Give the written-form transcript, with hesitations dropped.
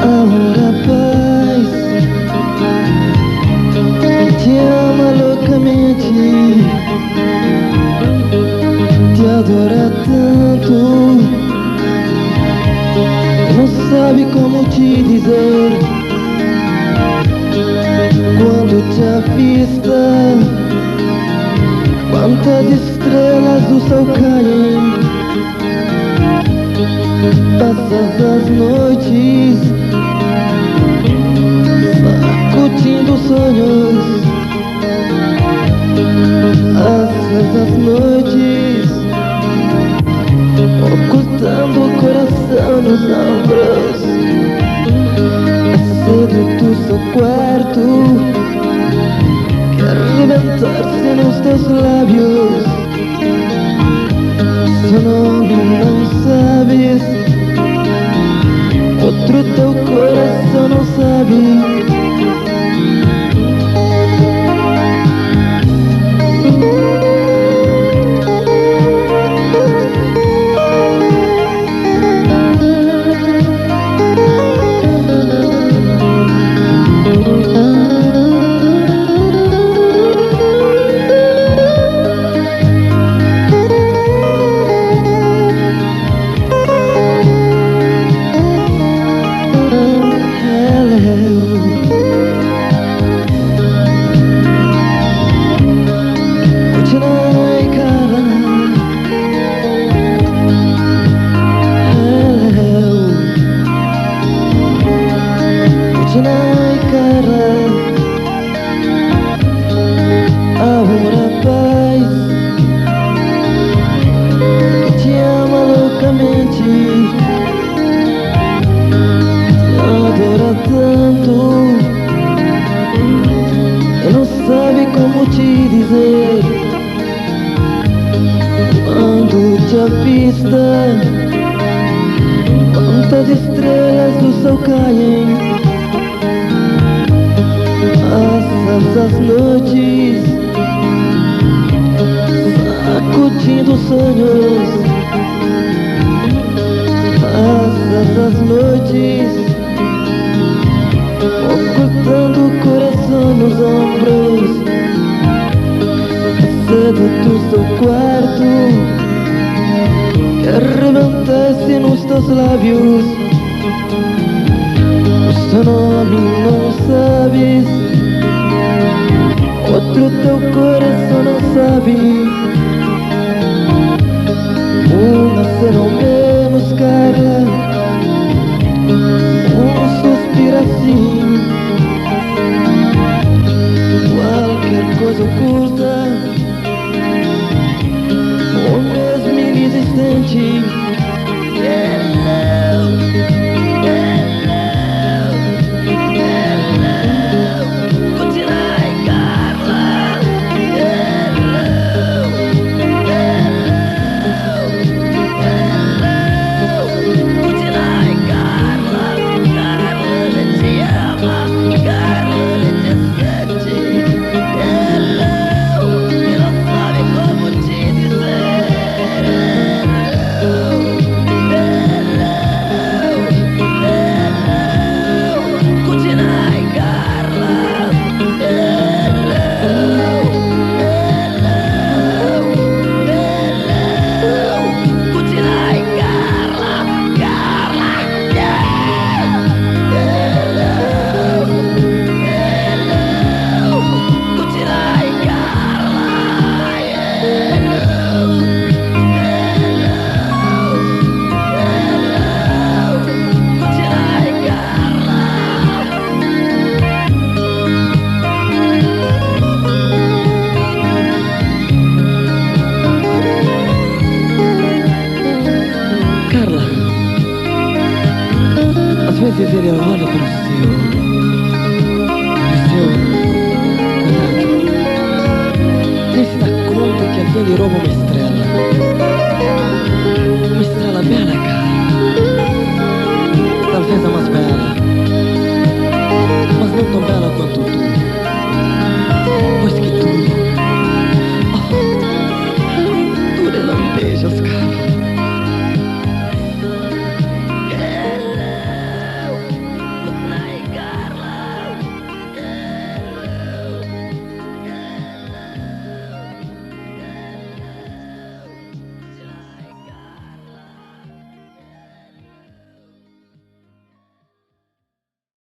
Ahora paz te ama loucamente, te adora tanto, não sabe como te dizer. Quando te avista, quantas estrelas do céu caem. Passas as noites sacudindo sonhos, passas as noites ocultando o coração nos ombros. É cedo do seu quarto, quer arrebentar-se nos teus lábios. Seu nome não sabes, outro teu coração não sabe. Ahora paz te ama loucamente, te adora tanto e não sabe como te dizer. Quando te avista, quantas estrelas do céu caem. Passas as noites sacudindo sonhos, passas as noites ocultando o coração nos ombros. Cedo do seu quarto, quer arrebentar-se nos teus lábios. O seu nome não sabes, outro teu coração não sabe. Uma serão menos, Carla, suspiro assim. Qualquer coisa oculta, ou mesmo inexistente. Ele olha para o seu. E o seu. Cuidado. Nem se dá conta que ali ele rouba uma estrela. Uma estrela bem na cara.